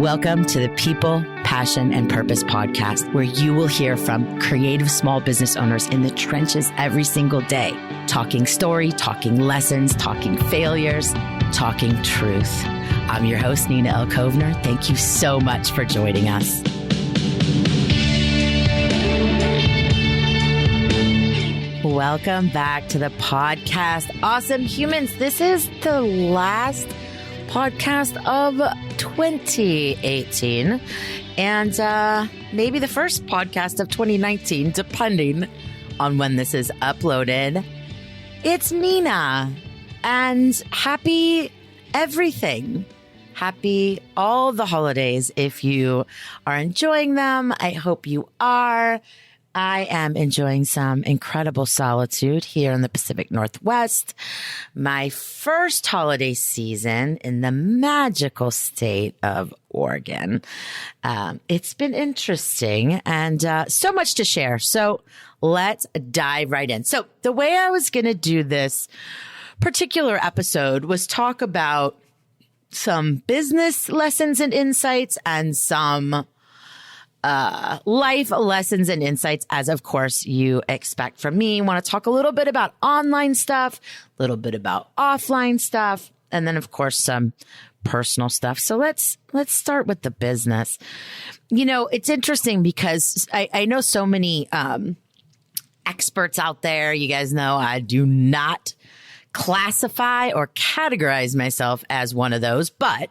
Welcome to the People, Passion, and Purpose podcast, where you will hear from creative small business owners in the trenches every single day, talking story, talking lessons, talking failures, talking truth. I'm your host, Nina L. Kovner. Thank you so much for joining us. Welcome back to the podcast. Awesome humans. This is the last podcast of 2018 and maybe the first podcast of 2019, depending on when this is uploaded. It's Nina, and happy everything. Happy all the holidays if you are enjoying them. I hope you are. I am enjoying some incredible solitude here in the Pacific Northwest. My first holiday season in the magical state of Oregon. It's been interesting and so much to share. So let's dive right in. So the way I was going to do this particular episode was talk about some business lessons and insights and some life lessons and insights, as of course you expect from me. I want to talk a little bit about online stuff, a little bit about offline stuff, and then of course some personal stuff. So let's start with the business. You know, it's interesting because I know so many experts out there. You guys know I do not classify or categorize myself as one of those, but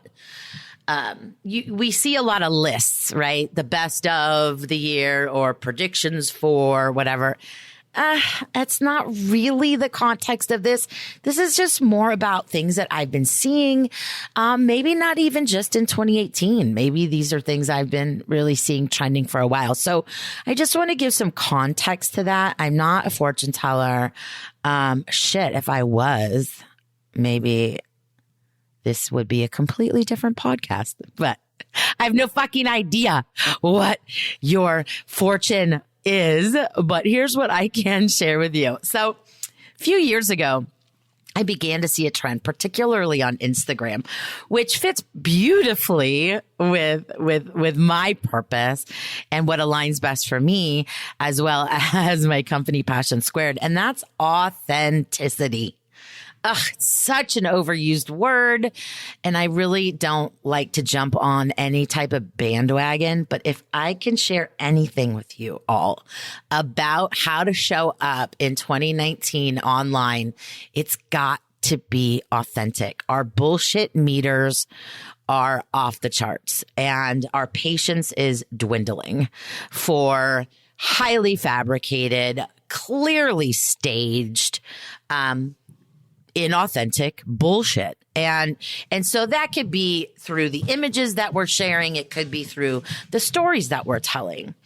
we see a lot of lists, right? The best of the year or predictions for whatever. That's not really the context of this. This is just more about things that I've been seeing. Maybe not even just in 2018. Maybe these are things I've been really seeing trending for a while. So I just want to give some context to that. I'm not a fortune teller. If I was, maybe this would be a completely different podcast, but I have no fucking idea what your fortune is, but here's what I can share with you. So a few years ago, I began to see a trend, particularly on Instagram, which fits beautifully with my purpose and what aligns best for me, as well as my company Passion Squared. And that's authenticity. It's such an overused word, and I really don't like to jump on any type of bandwagon. But if I can share anything with you all about how to show up in 2019 online, it's got to be authentic. Our bullshit meters are off the charts, and our patience is dwindling for highly fabricated, clearly staged, inauthentic bullshit. And so that could be through the images that we're sharing. It could be through the stories that we're telling.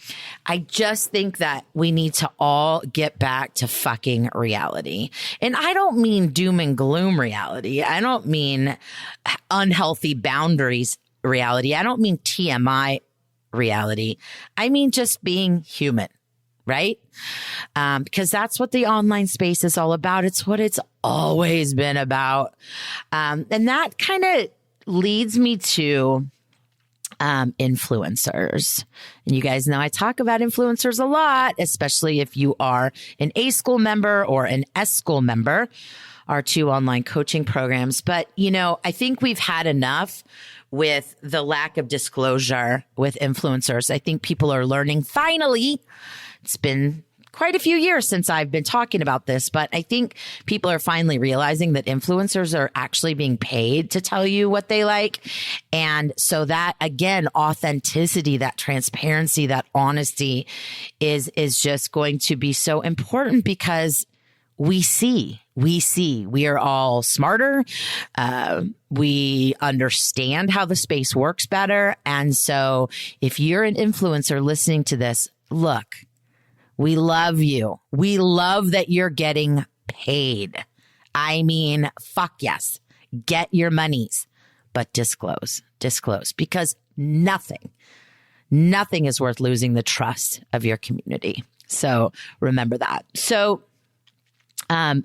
I just think that we need to all get back to fucking reality. And I don't mean doom and gloom reality. I don't mean unhealthy boundaries reality. I don't mean TMI reality. I mean just being human. Right? Because that's what the online space is all about. It's what it's always been about. And that kind of leads me to influencers. And you guys know I talk about influencers a lot, especially if you are an A school member or an S school member, our two online coaching programs. But, you know, I think we've had enough with the lack of disclosure with influencers. I think people are learning finally. It's been quite a few years since I've been talking about this, but I think people are finally realizing that influencers are actually being paid to tell you what they like. And so that, again, authenticity, that transparency, that honesty is just going to be so important because we are all smarter. We understand how the space works better. And so if you're an influencer listening to this, look, we love you. We love that you're getting paid. I mean, fuck yes. Get your monies, but disclose, because nothing is worth losing the trust of your community. So remember that. So, I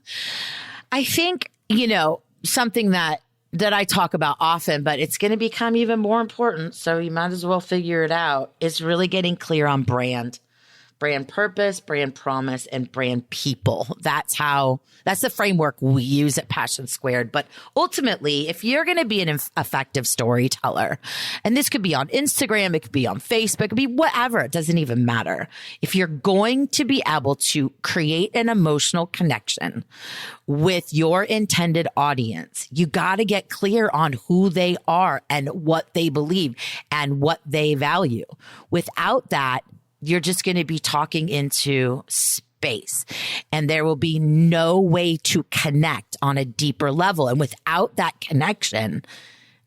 think, you know, something that that I talk about often, but it's going to become even more important. So you might as well figure it out, is really getting clear on brand purpose, brand promise, and brand people. That's the framework we use at Passion Squared. But ultimately, if you're going to be an effective storyteller, and this could be on Instagram, it could be on Facebook, it could be whatever, it doesn't even matter. If you're going to be able to create an emotional connection with your intended audience, you got to get clear on who they are and what they believe and what they value. Without that, you're just going to be talking into space, and there will be no way to connect on a deeper level. And without that connection,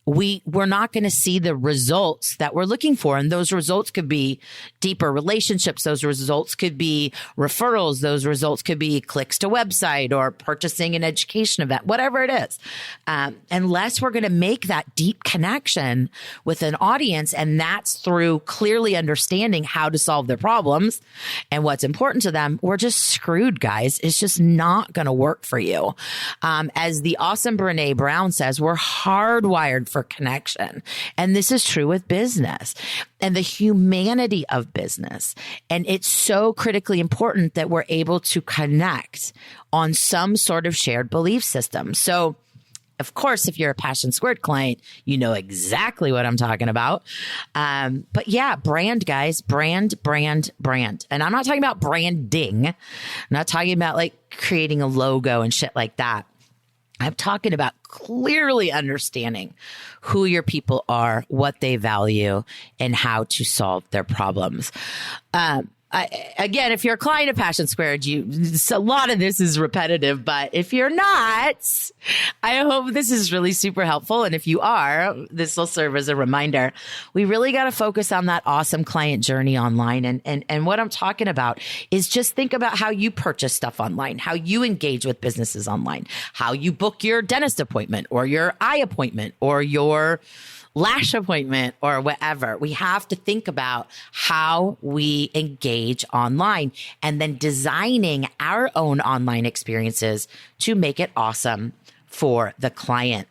we're not going to see the results that we're looking for. And those results could be deeper relationships. Those results could be referrals. Those results could be clicks to website or purchasing an education event, whatever it is. Unless we're going to make that deep connection with an audience, and that's through clearly understanding how to solve their problems and what's important to them, we're just screwed, guys. It's just not going to work for you. As the awesome Brene Brown says, we're hardwired for connection. And this is true with business and the humanity of business. And it's so critically important that we're able to connect on some sort of shared belief system. So, of course, if you're a Passion Squared client, you know exactly what I'm talking about. But yeah, brand, guys, brand. And I'm not talking about branding. I'm not talking about like creating a logo and shit like that. I'm talking about clearly understanding who your people are, what they value, and how to solve their problems. Again, if you're a client of Passion Squared, a lot of this is repetitive, but if you're not, I hope this is really super helpful. And if you are, this will serve as a reminder. We really got to focus on that awesome client journey online. And what I'm talking about is just think about how you purchase stuff online, how you engage with businesses online, how you book your dentist appointment or your eye appointment or your lash appointment or whatever. We have to think about how we engage online and then designing our own online experiences to make it awesome for the client.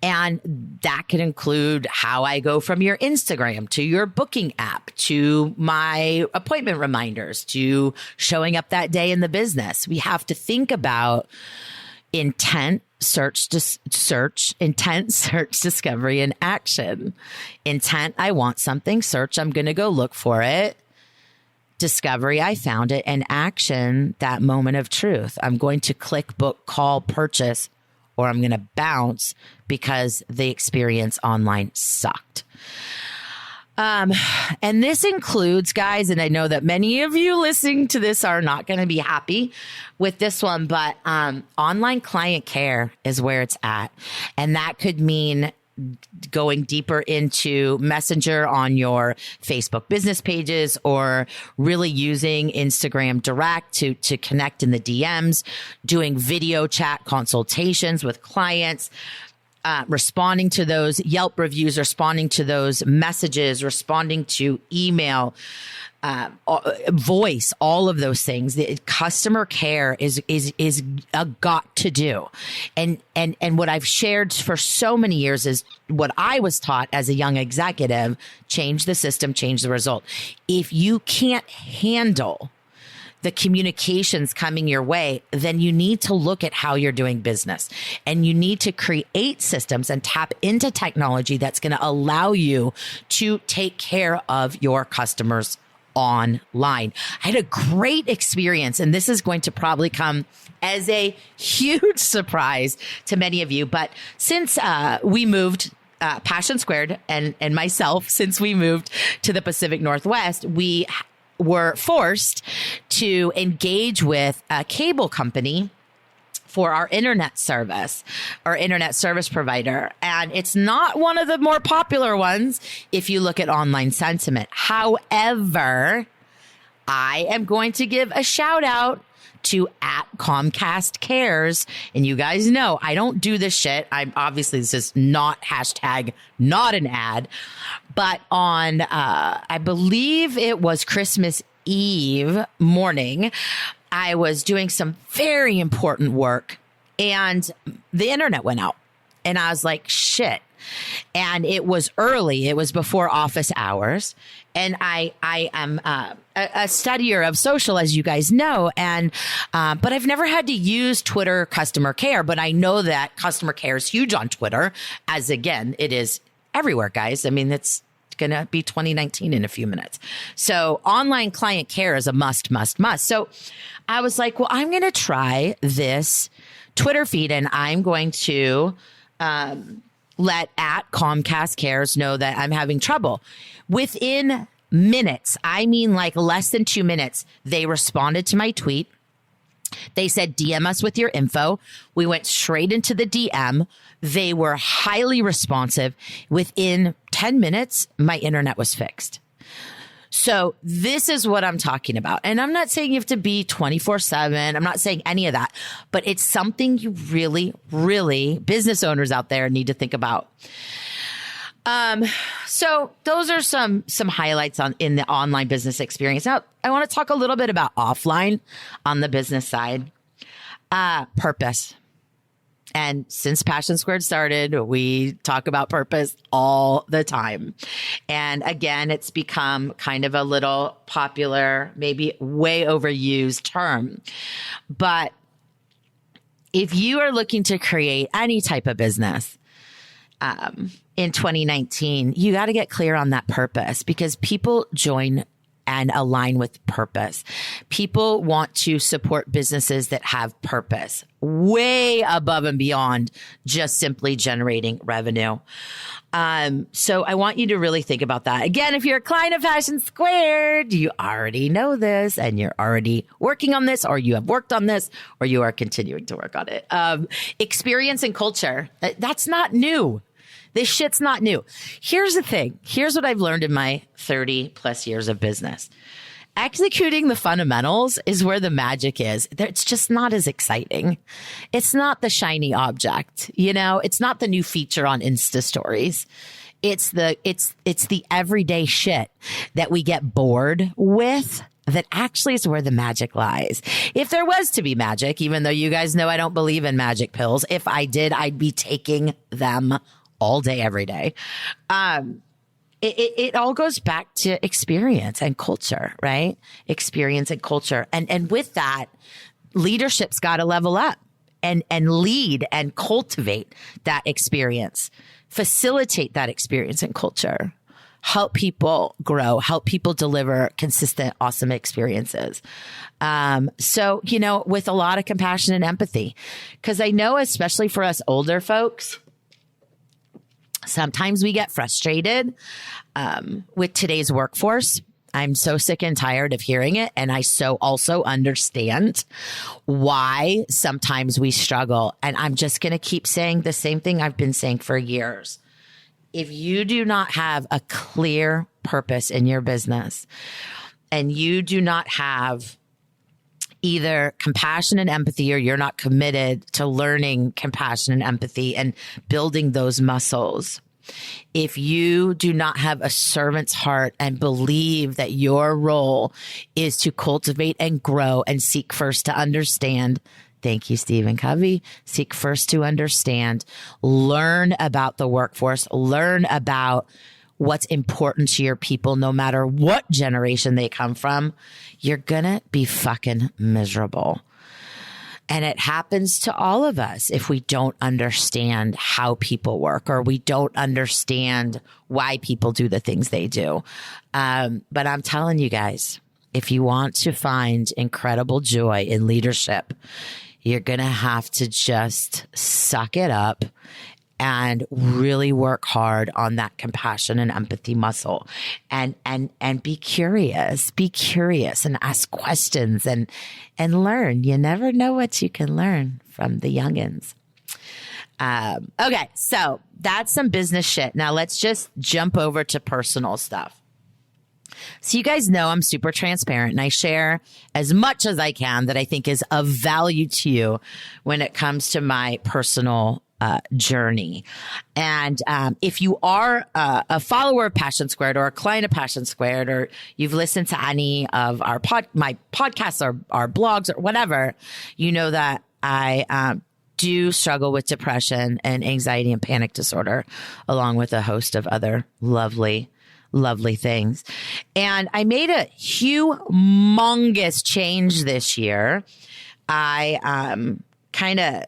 And that can include how I go from your Instagram to your booking app, to my appointment reminders, to showing up that day in the business. We have to think about intent, search, discovery, and action. Intent, I want something. Search, I'm going to go look for it. Discovery, I found it. And action, that moment of truth. I'm going to click, book, call, purchase, or I'm going to bounce because the experience online sucked. And this includes, guys, and I know that many of you listening to this are not going to be happy with this one, but online client care is where it's at. And that could mean going deeper into Messenger on your Facebook business pages, or really using Instagram Direct to connect in the DMs, doing video chat consultations with clients, responding to those Yelp reviews, responding to those messages, responding to email, voice, all of those things. The customer care is a got to do. And what I've shared for so many years is what I was taught as a young executive: change the system, change the result. If you can't handle the communications coming your way, then you need to look at how you're doing business, and you need to create systems and tap into technology that's going to allow you to take care of your customers online. I had a great experience, and this is going to probably come as a huge surprise to many of you. But since we moved, Passion Squared and myself, since we moved to the Pacific Northwest, we were forced to engage with a cable company for our internet service, our internet service provider. And it's not one of the more popular ones if you look at online sentiment. However, I am going to give a shout out to @Comcast Cares. And you guys know I don't do this shit. This is not not an ad. But on, I believe it was Christmas Eve morning, I was doing some very important work and the internet went out. And I was like, shit. And it was early. It was before office hours. And I am a studier of social, as you guys know. And, but I've never had to use Twitter customer care, but I know that customer care is huge on Twitter, as again, it is everywhere, guys. I mean, it's going to be 2019 in a few minutes. So online client care is a must. So I was like, well, I'm going to try this Twitter feed, and I'm going to, let at Comcast Cares know that I'm having trouble. Within minutes, I mean like less than 2 minutes, they responded to my tweet. They said, DM us with your info. We went straight into the DM. They were highly responsive. Within 10 minutes, my internet was fixed. So this is what I'm talking about. And I'm not saying you have to be 24/7. I'm not saying any of that, but it's something you really, really business owners out there need to think about. So those are some highlights in the online business experience. Now, I want to talk a little bit about offline on the business side. Purpose. And since Passion Squared started, we talk about purpose all the time. And again, it's become kind of a little popular, maybe way overused term. But if you are looking to create any type of business, in 2019, you got to get clear on that purpose, because people join and align with purpose. People want to support businesses that have purpose way above and beyond just simply generating revenue. So I want you to really think about that. Again, if you're a client of Passion Squared, you already know this and you're already working on this, or you have worked on this, or you are continuing to work on it. Experience and culture. That's not new. This shit's not new. Here's the thing. Here's what I've learned in my 30 plus years of business. Executing the fundamentals is where the magic is. It's just not as exciting. It's not the shiny object. You know, it's not the new feature on Insta stories. It's the everyday shit that we get bored with. That actually is where the magic lies. If there was to be magic, even though you guys know I don't believe in magic pills, if I did, I'd be taking them all day, every day. It all goes back to experience and culture, right? Experience and culture. And with that, leadership's got to level up and lead and cultivate that experience, facilitate that experience and culture, help people grow, help people deliver consistent, awesome experiences. So, you know, with a lot of compassion and empathy, because I know, especially for us older folks, sometimes we get frustrated with today's workforce. I'm so sick and tired of hearing it. And I so also understand why sometimes we struggle. And I'm just going to keep saying the same thing I've been saying for years. If you do not have a clear purpose in your business, and you do not have either compassion and empathy, or you're not committed to learning compassion and empathy and building those muscles, if you do not have a servant's heart and believe that your role is to cultivate and grow and seek first to understand, thank you, Stephen Covey, seek first to understand, learn about the workforce, learn about what's important to your people, no matter what generation they come from, you're gonna be fucking miserable. And it happens to all of us if we don't understand how people work, or we don't understand why people do the things they do. But I'm telling you guys, if you want to find incredible joy in leadership, you're gonna have to just suck it up and really work hard on that compassion and empathy muscle, and be curious and ask questions and learn. You never know what you can learn from the youngins. Okay. So that's some business shit. Now let's just jump over to personal stuff. So you guys know I'm super transparent, and I share as much as I can that I think is of value to you when it comes to my personal journey. And if you are a follower of Passion Squared, or a client of Passion Squared, or you've listened to any of my podcasts or our blogs or whatever, you know that I do struggle with depression and anxiety and panic disorder, along with a host of other lovely things. And I made a humongous change this year. I kind of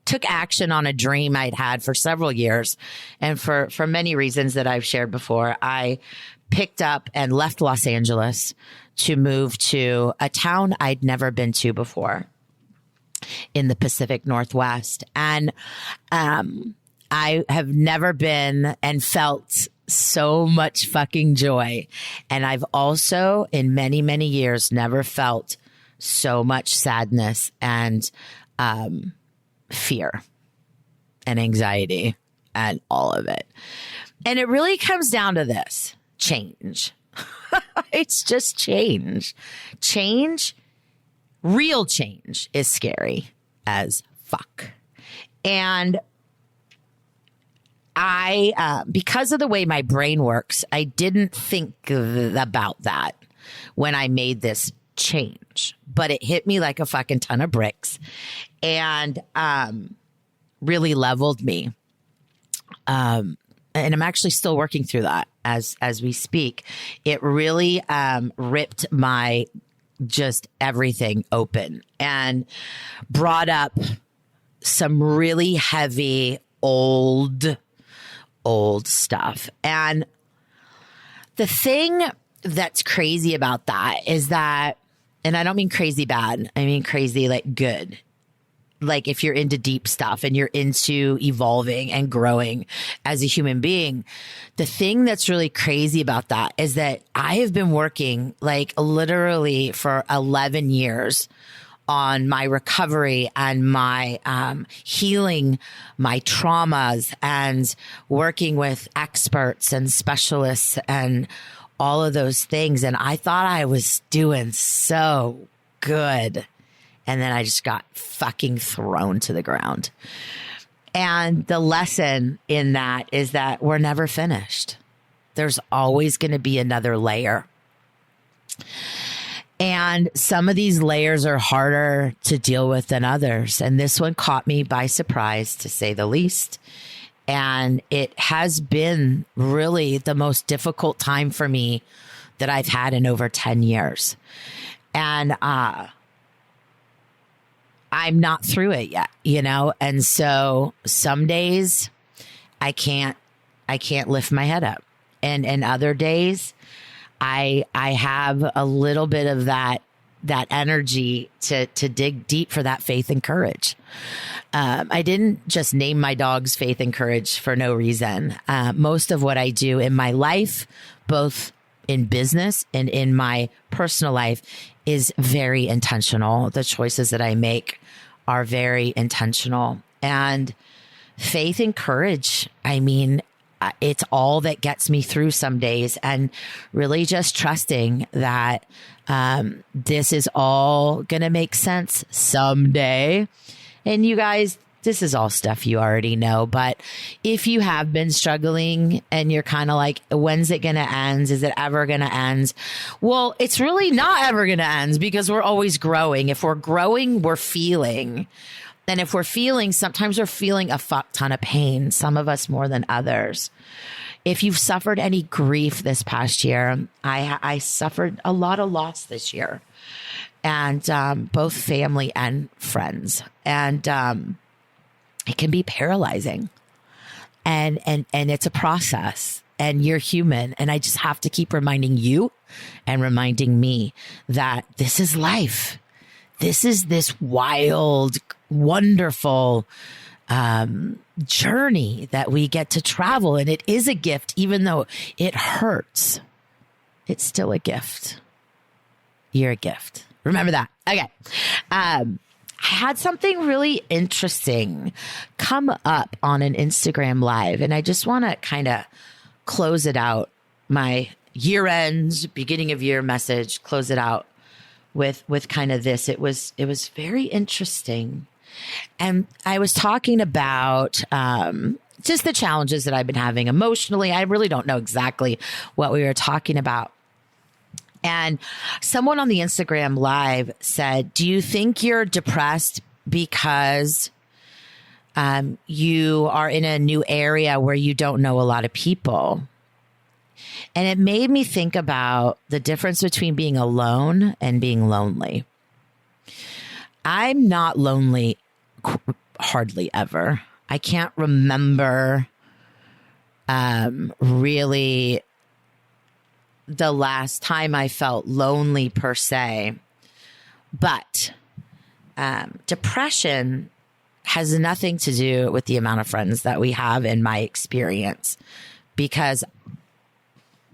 took action on a dream I'd had for several years. And for many reasons that I've shared before, I picked up and left Los Angeles to move to a town I'd never been to before in the Pacific Northwest. And I have never been and felt so much fucking joy. And I've also, in many, many years, never felt so much sadness and fear and anxiety and all of it. And it really comes down to this: change. It's just change. Change, real change, is scary as fuck. And I, because of the way my brain works, I didn't think about that when I made this change, but it hit me like a fucking ton of bricks and really leveled me. And I'm actually still working through that as we speak. It really ripped my just everything open and brought up some really heavy old stuff. And the thing that's crazy about that is that, and I don't mean crazy bad, I mean crazy like good. Like if you're into deep stuff and you're into evolving and growing as a human being, the thing that's really crazy about that is that I have been working like literally for 11 years on my recovery and my healing my traumas and working with experts and specialists and all of those things. And I thought I was doing so good. And then I just got fucking thrown to the ground. And the lesson in that is that we're never finished. There's always going to be another layer. And some of these layers are harder to deal with than others. And this one caught me by surprise, to say the least. And it has been really the most difficult time for me that I've had in over 10 years. And I'm not through it yet, you know? And so some days I can't lift my head up. And other days I have a little bit of that energy to dig deep for that faith and courage. I didn't just name my dogs Faith and Courage for no reason. Most of what I do in my life, both in business and in my personal life, is very intentional. The choices that I make are very intentional. And faith and courage, I mean, it's all that gets me through some days, and really just trusting that this is all going to make sense someday. And you guys, this is all stuff you already know. But if you have been struggling and you're kind of like, when's it going to end? Is it ever going to end? Well, it's really not ever going to end, because we're always growing. If we're growing, we're feeling. And if we're feeling, sometimes we're feeling a fuck ton of pain, some of us more than others. If you've suffered any grief this past year, I suffered a lot of loss this year, and both family and friends. And it can be paralyzing, and it's a process, and you're human. And I just have to keep reminding you and reminding me that this is life. This is this wild, wonderful journey that we get to travel. And it is a gift, even though it hurts. It's still a gift. You're a gift. Remember that. Okay. I had something really interesting come up on an Instagram live, and I just want to kind of close it out. My year-end, beginning of year message, close it out with kind of this. It was very interesting. And I was talking about just the challenges that I've been having emotionally. I really don't know exactly what we were talking about. And someone on the Instagram live said, do you think you're depressed because You are in a new area where you don't know a lot of people. And it made me think about the difference between being alone and being lonely. I'm not lonely hardly ever. I can't remember really the last time I felt lonely per se. But depression has nothing to do with the amount of friends that we have, in my experience, because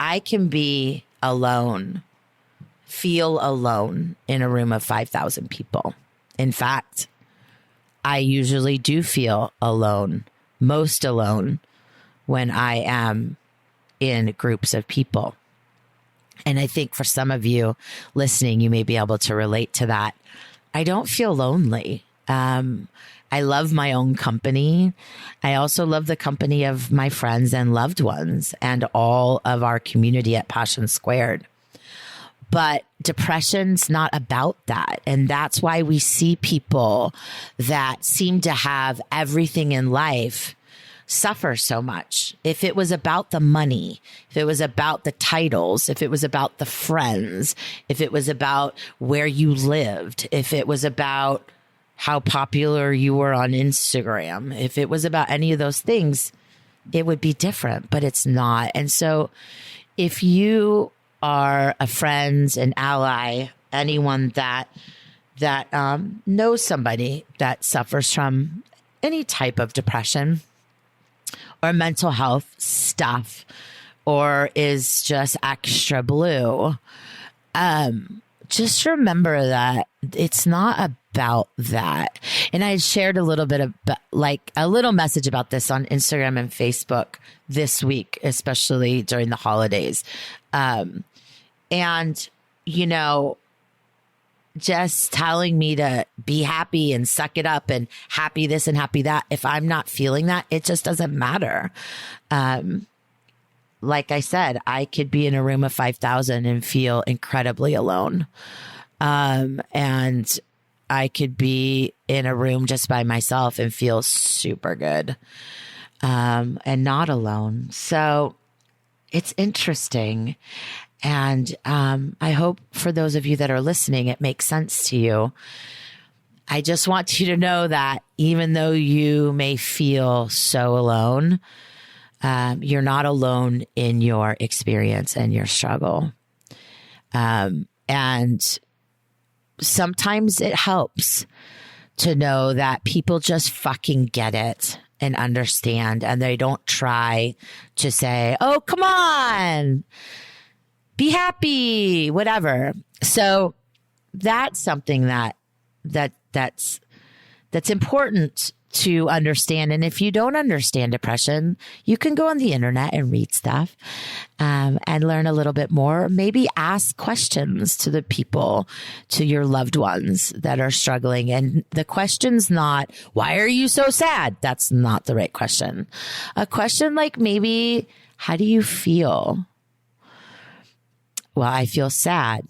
I can be alone, feel alone in a room of 5,000 people. In fact, I usually do feel alone, most alone, when I am in groups of people. And I think for some of you listening, you may be able to relate to that. I don't feel lonely. I love my own company. I also love the company of my friends and loved ones and all of our community at Passion Squared. But depression's not about that. And that's why we see people that seem to have everything in life suffer so much. If it was about the money, if it was about the titles, if it was about the friends, if it was about where you lived, if it was about how popular you were on Instagram, if it was about any of those things, it would be different, but it's not. And so if you are a friend, an ally, anyone that knows somebody that suffers from any type of depression or mental health stuff, or is just extra blue, just remember that it's not about that. And I shared a little bit of like a little message about this on Instagram and Facebook this week, especially during the holidays. And, you know, just telling me to be happy and suck it up and happy this and happy that. If I'm not feeling that, it just doesn't matter. Like I said, I could be in a room of 5,000 and feel incredibly alone. And I could be in a room just by myself and feel super good, and not alone. So it's interesting. And I hope for those of you that are listening, it makes sense to you. I just want you to know that even though you may feel so alone, you're not alone in your experience and your struggle. And sometimes it helps to know that people just fucking get it and understand, and they don't try to say, oh, come on, be happy, whatever. So that's something that's important to understand. And if you don't understand depression, you can go on the internet and read stuff, and learn a little bit more. Maybe ask questions to the people, to your loved ones that are struggling. And the question's not, why are you so sad? That's not the right question. A question like maybe, how do you feel? Well, I feel sad.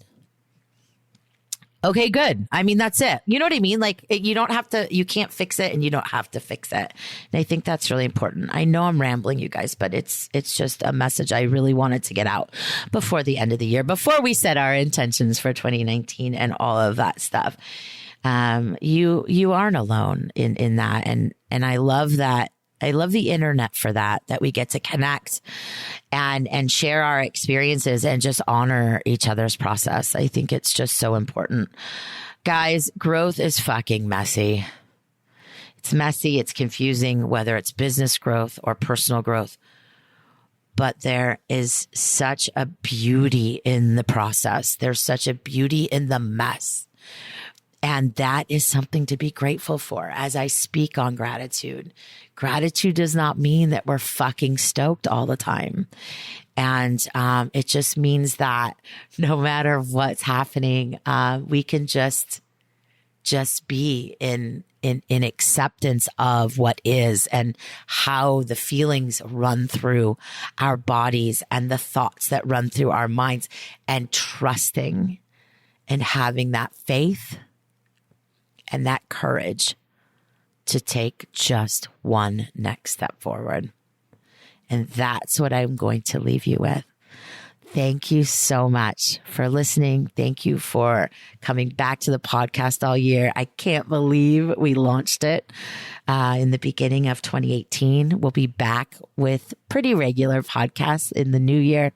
Okay, good. I mean, that's it. You know what I mean? Like, you don't have to, you can't fix it and you don't have to fix it. And I think that's really important. I know I'm rambling, you guys, but it's just a message I really wanted to get out before the end of the year, before we set our intentions for 2019 and all of that stuff. You aren't alone in that. And I love that. I love the internet for that we get to connect and share our experiences and just honor each other's process. I think it's just so important. Guys, growth is fucking messy. It's messy. It's confusing, whether it's business growth or personal growth. But there is such a beauty in the process. There's such a beauty in the mess. And that is something to be grateful for. As I speak on gratitude, gratitude does not mean that we're fucking stoked all the time. And it just means that no matter what's happening, we can just be in acceptance of what is and how the feelings run through our bodies and the thoughts that run through our minds, and trusting and having that faith and that courage to take just one next step forward. And that's what I'm going to leave you with. Thank you so much for listening. Thank you for coming back to the podcast all year. I can't believe we launched it in the beginning of 2018. We'll be back with pretty regular podcasts in the new year.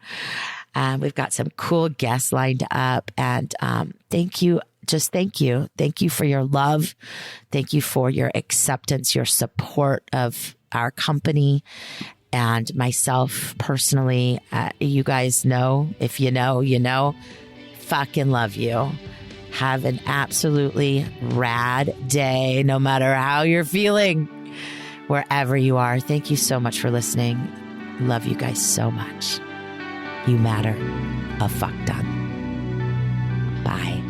We've got some cool guests lined up, and thank you. Just thank you. Thank you for your love. Thank you for your acceptance, your support of our company and myself personally. You guys know, if you know, you know, fucking love you. Have an absolutely rad day, no matter how you're feeling, wherever you are. Thank you so much for listening. Love you guys so much. You matter a fuck ton. Bye.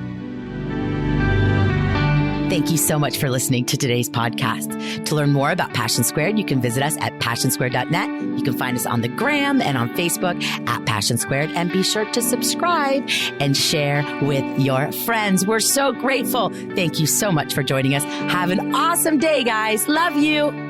Thank you so much for listening to today's podcast. To learn more about Passion Squared, you can visit us at passionsquared.net. You can find us on the gram and on Facebook at Passion Squared, and be sure to subscribe and share with your friends. We're so grateful. Thank you so much for joining us. Have an awesome day, guys. Love you.